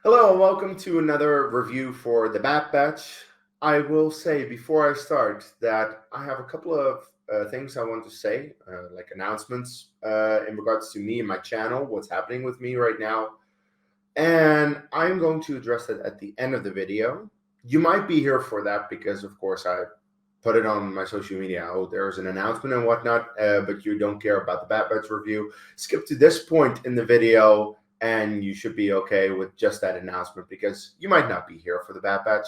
Hello and welcome to another review for the Bad Batch. I will say before I start that I have a couple of things I want to say, like announcements in regards to me and my channel, what's happening with me right now. And I'm going to address that at the end of the video. You might be here for that because, of course, I put it on my social media. Oh, there's an announcement and whatnot, but you don't care about the Bad Batch review. Skip to this point in the video and you should be okay with just that announcement because you might not be here for the Bad Batch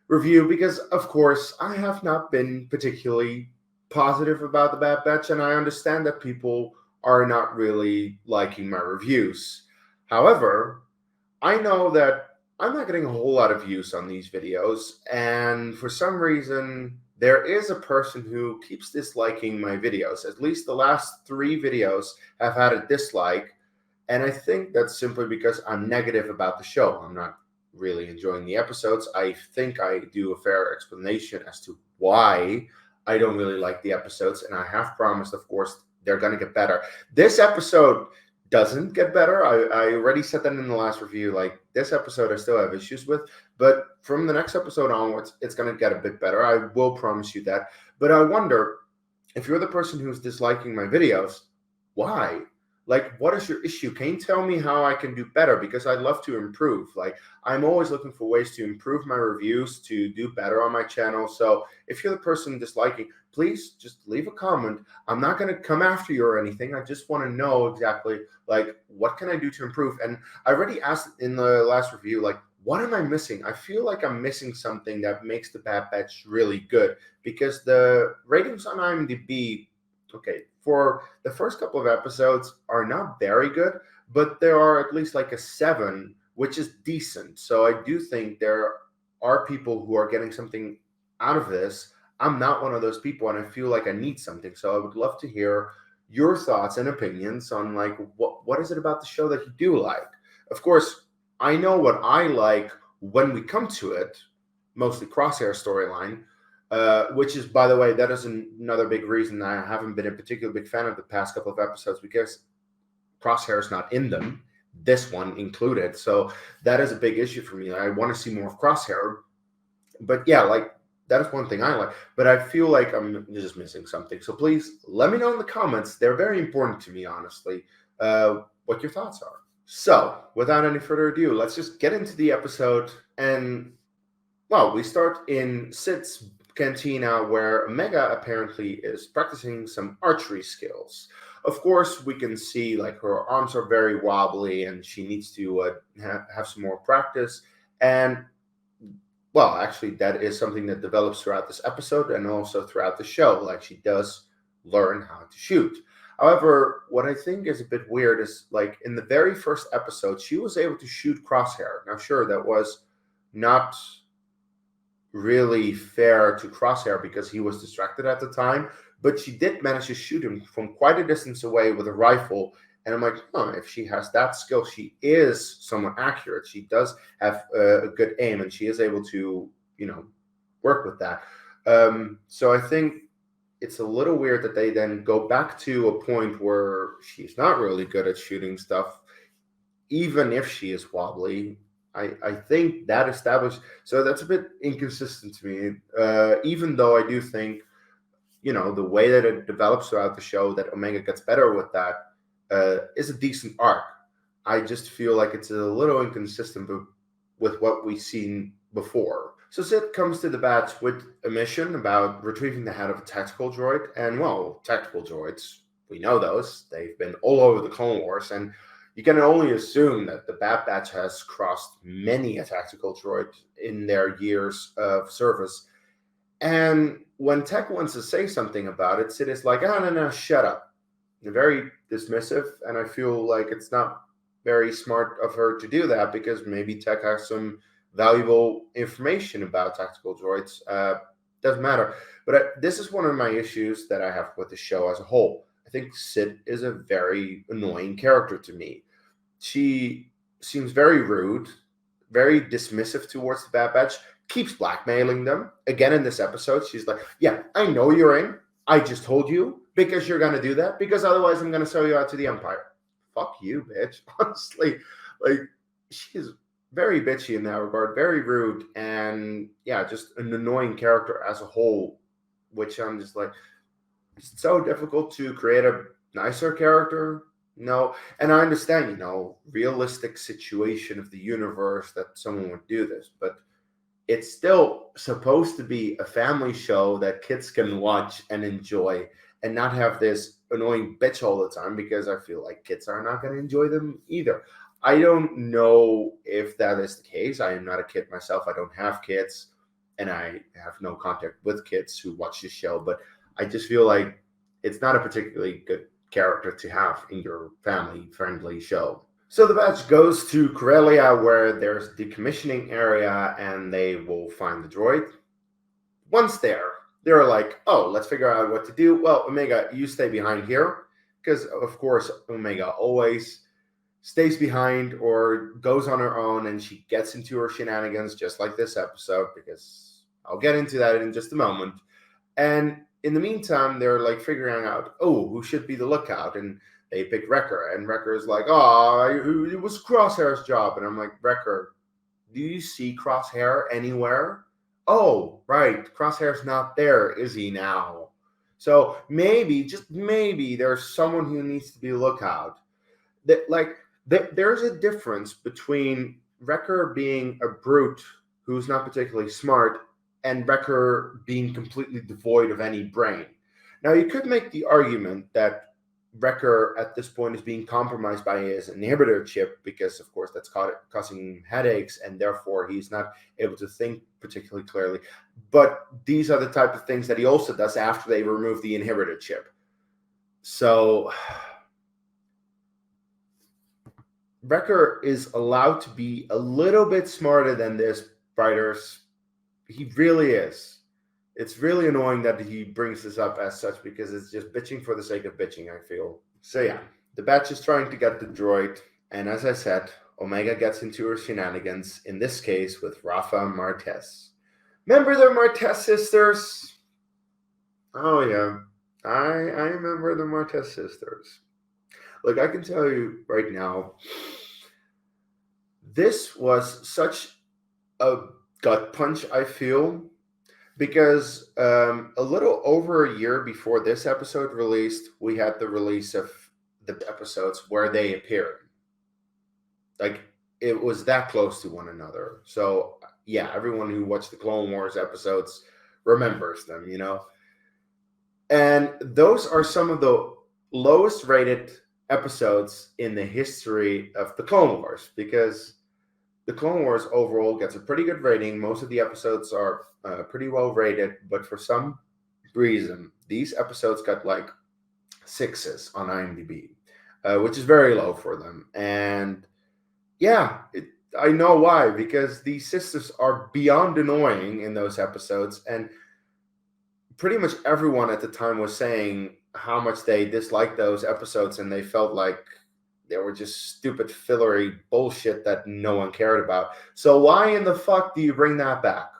review because, of course, I have not been particularly positive about the Bad Batch, and I understand that people are not really liking my reviews. However, I know that I'm not getting a whole lot of views on these videos, and for some reason, there is a person who keeps disliking my videos. At least the last 3 videos have had a dislike, and I think that's simply because I'm negative about the show. I'm not really enjoying the episodes. I think I do a fair explanation as to why I don't really like the episodes, and I have promised, of course, they're going to get better. This episode doesn't get better. I already said that in the last review. Like, this episode I still have issues with, but from the next episode onwards, it's going to get a bit better. I will promise you that. But I wonder, if you're the person who's disliking my videos, why? Like, what is your issue? Can you tell me how I can do better? Because I'd love to improve. Like, I'm always looking for ways to improve my reviews, to do better on my channel. So if you're the person disliking, please just leave a comment. I'm not going to come after you or anything. I just want to know exactly, like, what can I do to improve? And I already asked in the last review, like, what am I missing? I feel like I'm missing something that makes the Bad Batch really good, because the ratings on IMDb, okay, for the first couple of episodes are not very good, but there are at least like a 7, which is decent. So I do think there are people who are getting something out of this. I'm not one of those people, and I feel like I need something. So I would love to hear your thoughts and opinions on, like, what is it about the show that you do like? Of course, I know what I like when we come to it, mostly Crosshair storyline, which is, by the way, that is another big reason I haven't been a particularly big fan of the past couple of episodes, because Crosshair is not in them, this one included. So that is a big issue for me. I want to see more of Crosshair. But yeah, like, that is one thing I like. But I feel like I'm just missing something. So please let me know in the comments. They're very important to me, honestly, what your thoughts are. So without any further ado, let's just get into the episode. And, well, we start in Sid's cantina, where Omega apparently is practicing some archery skills. Of course, we can see, like, her arms are very wobbly and she needs to have some more practice. And, well, actually, that is something that develops throughout this episode and also throughout the show. Like, she does learn how to shoot. However, what I think is a bit weird is, like, in the very first episode, she was able to shoot Crosshair. Now, sure, that was not really fair to Crosshair because he was distracted at the time, but she did manage to shoot him from quite a distance away with a rifle. And I'm like, oh, if she has that skill, she is somewhat accurate. She does have a good aim, and she is able to, work with that. So I think it's a little weird that they then go back to a point where she's not really good at shooting stuff, even if she is wobbly. I think that established, so that's a bit inconsistent to me, even though I do think, the way that it develops throughout the show, that Omega gets better with that, is a decent arc. I just feel like it's a little inconsistent with what we've seen before. So Sid comes to the Bats with a mission about retrieving the head of a tactical droid, and, well, tactical droids, we know those. They've been all over the Clone Wars, and you can only assume that the Bad Batch has crossed many a tactical droid in their years of service. And when Tech wants to say something about it, Sid is like, oh, no, shut up. They're very dismissive, and I feel like it's not very smart of her to do that, because maybe Tech has some valuable information about tactical droids. Doesn't matter. But this is one of my issues that I have with the show as a whole. I think Sid is a very annoying character to me. She seems very rude, very dismissive towards the Bad Batch, keeps blackmailing them. Again, in this episode, she's like, yeah, I know you're in. I just told you because you're going to do that, because otherwise I'm going to sell you out to the Empire. Fuck you, bitch. Honestly, like, she is very bitchy in that regard, very rude, and yeah, just an annoying character as a whole. Which I'm just like, it's so difficult to create a nicer character. No, and I understand, realistic situation of the universe that someone would do this, but it's still supposed to be a family show that kids can watch and enjoy and not have this annoying bitch all the time, because I feel like kids are not going to enjoy them either. I don't know if that is the case. I am not a kid myself. I don't have kids, and I have no contact with kids who watch the show, but I just feel like it's not a particularly good character to have in your family friendly show. So the batch goes to Corellia, where there's a decommissioning area, and they will find the droid. Once there, they're like, oh, let's figure out what to do. Well, Omega, you stay behind here, because of course Omega always stays behind or goes on her own, and she gets into her shenanigans just like this episode, because I'll get into that in just a moment. And in the meantime, they're like figuring out, oh, who should be the lookout, and they pick Wrecker, and Wrecker is like, oh, it was Crosshair's job. And I'm like, Wrecker, do you see Crosshair anywhere? Oh, right, Crosshair's not there, is he now? So maybe, just maybe, there's someone who needs to be lookout. There's a difference between Wrecker being a brute who's not particularly smart and Wrecker being completely devoid of any brain. Now, you could make the argument that Wrecker at this point is being compromised by his inhibitor chip, because, of course, that's causing him headaches, and therefore he's not able to think particularly clearly. But these are the type of things that he also does after they remove the inhibitor chip. So Wrecker is allowed to be a little bit smarter than this, writers. He really is. It's really annoying that he brings this up as such, because it's just bitching for the sake of bitching, I feel. So yeah, the batch is trying to get the droid, and as I said, Omega gets into her shenanigans, in this case with Rafa and Martez. Remember the Martez sisters? Oh yeah, I remember the Martez sisters. Look, I can tell you right now, this was such a gut punch, I feel, because a little over a year before this episode released, we had the release of the episodes where they appeared. Like, it was that close to one another. So yeah, everyone who watched the Clone Wars episodes remembers them, and those are some of the lowest rated episodes in the history of the Clone Wars, because the Clone Wars overall gets a pretty good rating. Most of the episodes are pretty well rated, but for some reason, these episodes got like 6s on IMDb, which is very low for them. And yeah, I know why, because these sisters are beyond annoying in those episodes, and pretty much everyone at the time was saying how much they disliked those episodes, and they felt like they were just stupid fillery bullshit that no one cared about. So why in the fuck do you bring that back?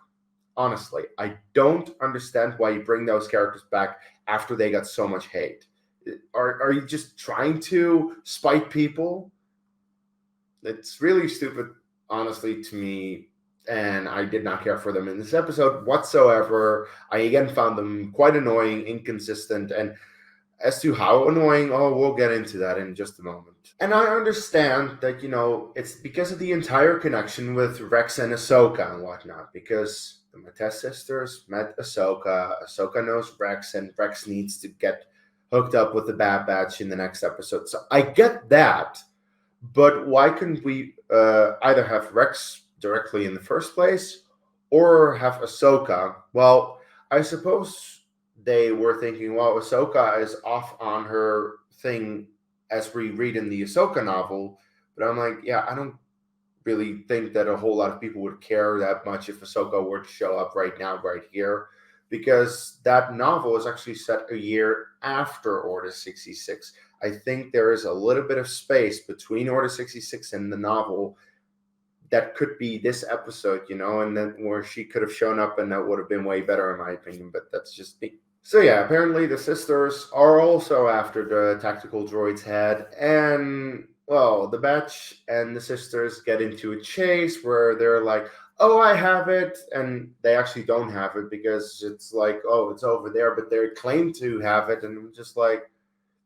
Honestly, I don't understand why you bring those characters back after they got so much hate. Are you just trying to spite people? It's really stupid, honestly, to me, and I did not care for them in this episode whatsoever. I again found them quite annoying, inconsistent, and as to how annoying, we'll get into that in just a moment. And I understand that, it's because of the entire connection with Rex and Ahsoka and whatnot, because the Martez sisters met Ahsoka, Ahsoka knows Rex, and Rex needs to get hooked up with the Bad Batch in the next episode. So I get that, but why couldn't we either have Rex directly in the first place, or have Ahsoka? Well, I suppose they were thinking, well, Ahsoka is off on her thing as we read in the Ahsoka novel. But I'm like, yeah, I don't really think that a whole lot of people would care that much if Ahsoka were to show up right now, right here, because that novel is actually set a year after Order 66. I think there is a little bit of space between Order 66 and the novel that could be this episode, and then where she could have shown up, and that would have been way better in my opinion, but that's just me. So yeah, apparently the sisters are also after the tactical droid's head, and Well, the Batch and the sisters get into a chase where they're like, "Oh, I have it," and they actually don't have it because it's like, "Oh, it's over there," but they claim to have it, and I'm just like,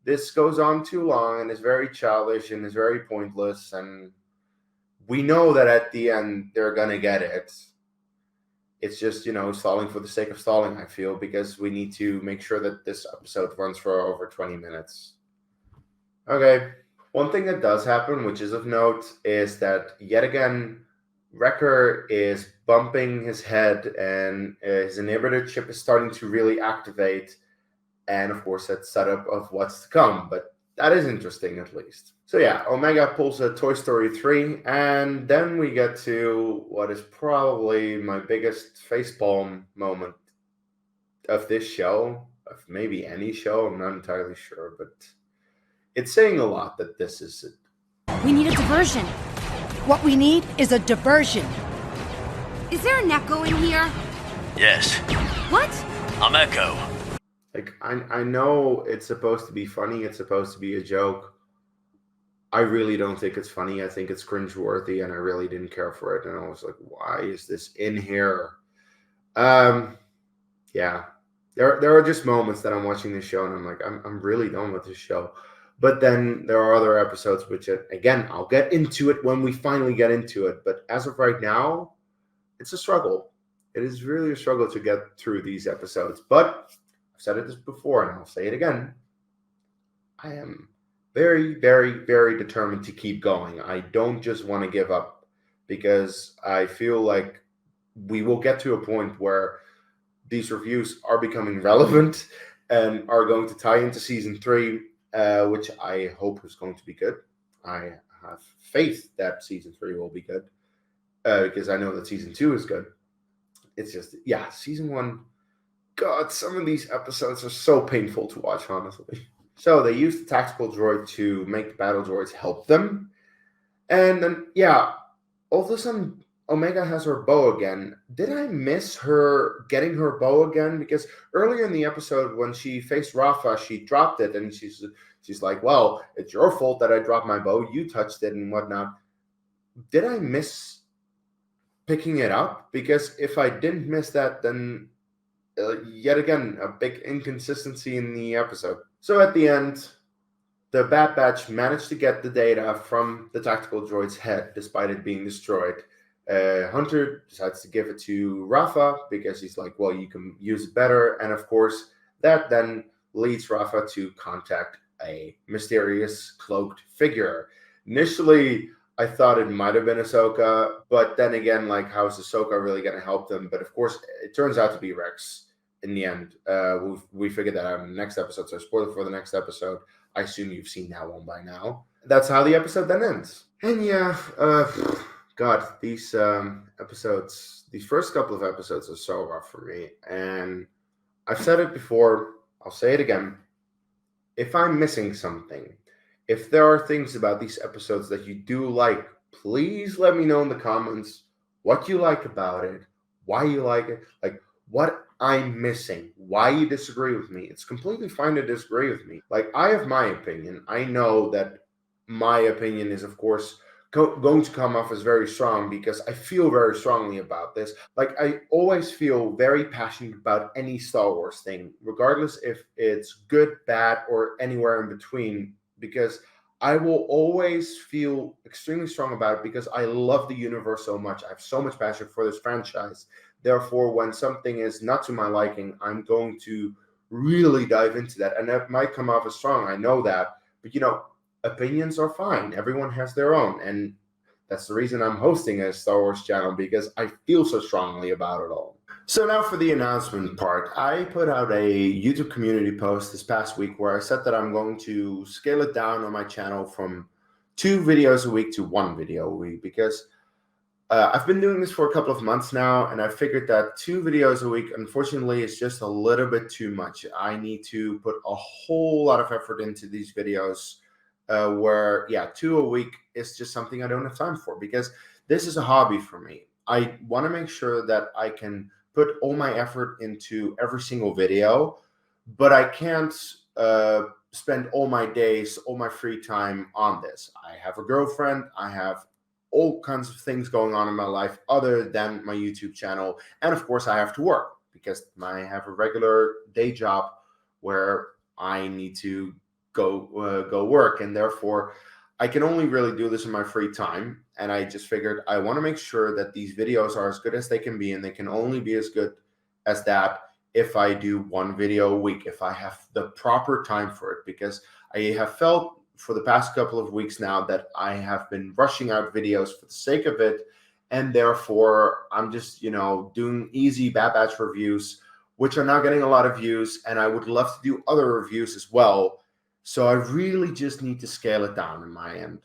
this goes on too long and is very childish and is very pointless, and we know that at the end they're gonna get it. It's just, stalling for the sake of stalling, I feel, because we need to make sure that this episode runs for over 20 minutes. Okay. One thing that does happen, which is of note, is that yet again, Wrecker is bumping his head and his inhibitor chip is starting to really activate. And of course, that's setup of what's to come. But that is interesting, at least. So yeah, Omega pulls a Toy Story 3, and then we get to what is probably my biggest facepalm moment of this show, of maybe any show, I'm not entirely sure, but it's saying a lot that this is it. We need a diversion. What we need is a diversion. Is there an echo in here? Yes. What? I'm Echo. Like, I know it's supposed to be funny, it's supposed to be a joke. I really don't think it's funny. I think it's cringeworthy, and I really didn't care for it. And I was like, why is this in here? Yeah. There are just moments that I'm watching this show and I'm like, I'm really done with this show. But then there are other episodes which, again, I'll get into it when we finally get into it. But as of right now, it's a struggle. It is really a struggle to get through these episodes. But I've said it before, and I'll say it again. I am very, very, very determined to keep going. I don't just want to give up, because I feel like we will get to a point where these reviews are becoming relevant and are going to tie into season 3. Which I hope is going to be good. I have faith that season 3 will be good, because I know that season 2 is good. It's just, season 1, God, some of these episodes are so painful to watch, honestly. So they use the tactical droid to make the battle droids help them. And then, all of a sudden, Omega has her bow again. Did I miss her getting her bow again? Because earlier in the episode, when she faced Rafa, she dropped it, and she's like, well, it's your fault that I dropped my bow. You touched it and whatnot. Did I miss picking it up? Because if I didn't miss that, then yet again, a big inconsistency in the episode. So at the end, the Bad Batch managed to get the data from the tactical droid's head, despite it being destroyed. Hunter decides to give it to Rafa because he's like, well, you can use it better. And of course, that then leads Rafa to contact a mysterious cloaked figure. Initially, I thought it might have been Ahsoka, but then again, like, how is Ahsoka really going to help them? But of course, it turns out to be Rex in the end. We figured that out in the next episode, so spoiler for the next episode. I assume you've seen that one by now. That's how the episode then ends. And God, these episodes, these first couple of episodes are so rough for me. And I've said it before, I'll say it again. If I'm missing something, if there are things about these episodes that you do like, please let me know in the comments what you like about it, why you like it, like what I'm missing, why you disagree with me. It's completely fine to disagree with me. Like, I have my opinion. I know that my opinion is, of course, going to come off as very strong because I feel very strongly about this. Like, I always feel very passionate about any Star Wars thing, regardless if it's good, bad, or anywhere in between, because I will always feel extremely strong about it because I love the universe so much. I have so much passion for this franchise. Therefore, when something is not to my liking, I'm going to really dive into that. And that might come off as strong. I know that. But, opinions are fine. Everyone has their own. And that's the reason I'm hosting a Star Wars channel, because I feel so strongly about it all. So now for the announcement part. I put out a YouTube community post this past week where I said that I'm going to scale it down on my channel from 2 videos a week to 1 video a week, because I've been doing this for a couple of months now, and I figured that 2 videos a week, unfortunately, is just a little bit too much. I need to put a whole lot of effort into these videos, where 2 a week is just something I don't have time for, because this is a hobby for me. I want to make sure that I can put all my effort into every single video, but I can't spend all my days, all my free time on this. I have a girlfriend. I have all kinds of things going on in my life other than my YouTube channel. And of course, I have to work because I have a regular day job where I need to go work. And therefore, I can only really do this in my free time. And I just figured I want to make sure that these videos are as good as they can be. And they can only be as good as that if I do one video a week, if I have the proper time for it, because I have felt for the past couple of weeks now that I have been rushing out videos for the sake of it. And therefore, I'm just, doing easy Bad Batch reviews, which are not getting a lot of views. And I would love to do other reviews as well. So I really just need to scale it down in my end.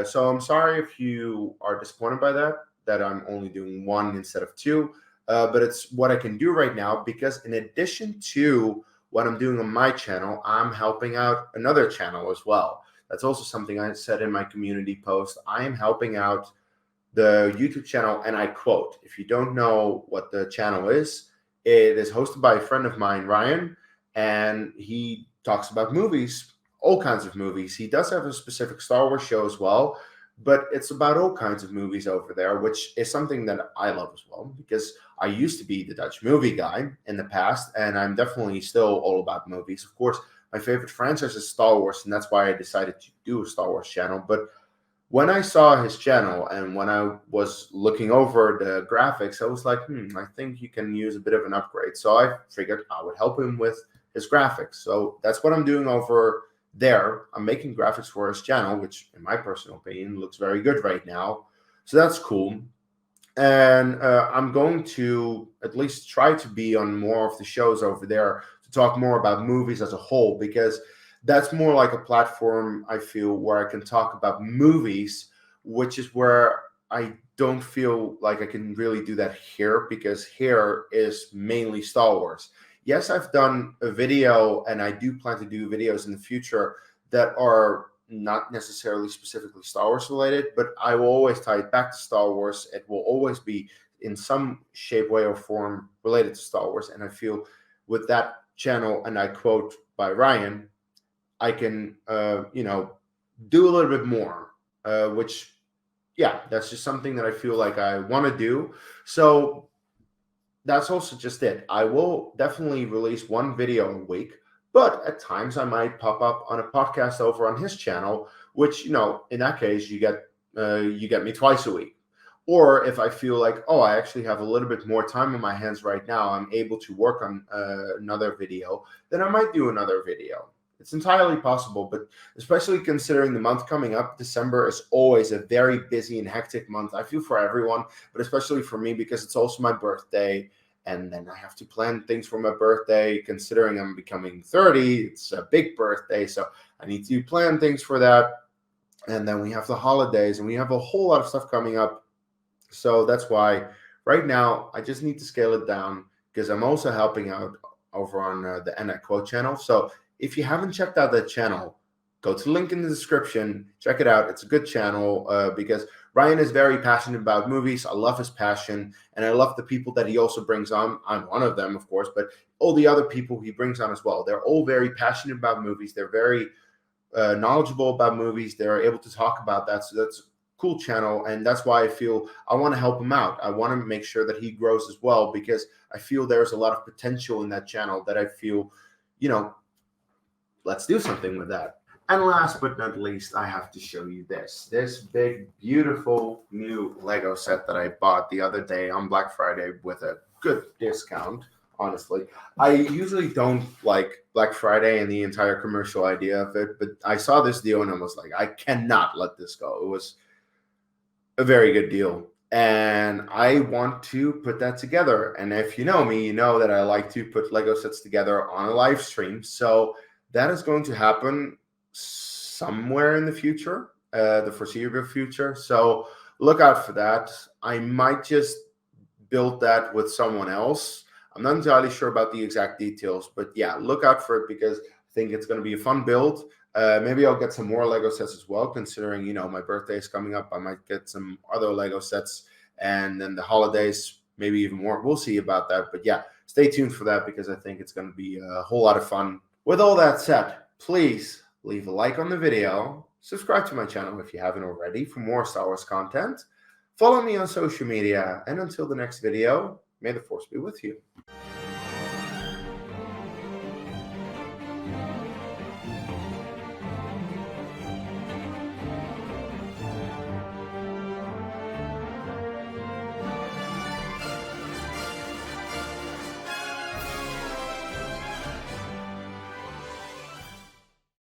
So I'm sorry if you are disappointed by that I'm only doing one instead of two. But it's what I can do right now, because in addition to what I'm doing on my channel, I'm helping out another channel as well. That's also something I said in my community post. I am helping out the YouTube channel, and I quote, if you don't know what the channel is, it is hosted by a friend of mine, Ryan, and he talks about movies, all kinds of movies. He does have a specific Star Wars show as well, but it's about all kinds of movies over there, which is something that I love as well, because I used to be the Dutch movie guy in the past, and I'm definitely still all about movies. Of course, my favorite franchise is Star Wars, and that's why I decided to do a Star Wars channel. But when I saw his channel and when I was looking over the graphics, I was like, I think he can use a bit of an upgrade. So I figured I would help him with his graphics. So that's what I'm doing over there. I'm making graphics for his channel, which in my personal opinion looks very good right now. So that's cool. And I'm going to at least try to be on more of the shows over there to talk more about movies as a whole, because that's more like a platform, I feel, where I can talk about movies, which is where I don't feel like I can really do that here, because here is mainly Star Wars. Yes, I've done a video, and I do plan to do videos in the future that are not necessarily specifically Star Wars related, but I will always tie it back to Star Wars. It will always be in some shape, way, or form related to Star Wars. And I feel with that channel, and I quote by Ryan, I can, do a little bit more, which, yeah, that's just something that I feel like I want to do. So that's also just it. I will definitely release one video a week, but at times I might pop up on a podcast over on his channel, which, in that case, you get me twice a week. Or if I feel like, I actually have a little bit more time on my hands right now, I'm able to work on another video, then I might do another video. It's entirely possible, but especially considering the month coming up, December is always a very busy and hectic month. I feel for everyone, but especially for me, because it's also my birthday. And then I have to plan things for my birthday. Considering I'm becoming 30, it's a big birthday. So I need to plan things for that. And then we have the holidays, and we have a whole lot of stuff coming up. So that's why right now I just need to scale it down, because I'm also helping out over on the NX Quote channel. So if you haven't checked out that channel, go to the link in the description. Check it out. It's a good channel because Ryan is very passionate about movies. I love his passion, and I love the people that he also brings on. I'm one of them, of course, but all the other people he brings on as well. They're all very passionate about movies. They're very knowledgeable about movies. They're able to talk about that. So that's a cool channel, and that's why I feel I want to help him out. I want to make sure that he grows as well, because I feel there's a lot of potential in that channel that I feel, let's do something with that. And last but not least, I have to show you this big, beautiful new Lego set that I bought the other day on Black Friday with a good discount, honestly. I usually don't like Black Friday and the entire commercial idea of it, but I saw this deal and I was like, I cannot let this go. It was a very good deal. And I want to put that together. And if you know me, you know that I like to put Lego sets together on a live stream. So that is going to happen somewhere in the future, the foreseeable future. So look out for that. I might just build that with someone else. I'm not entirely sure about the exact details, but yeah, look out for it, because I think it's going to be a fun build. Maybe I'll get some more Lego sets as well, considering, my birthday is coming up. I might get some other Lego sets, and then the holidays, maybe even more. We'll see about that. But yeah, stay tuned for that, because I think it's going to be a whole lot of fun. With all that said, Please leave a like on the video, subscribe to my channel if you haven't already for more Star Wars content, follow me on social media, and until the next video, may the Force be with you.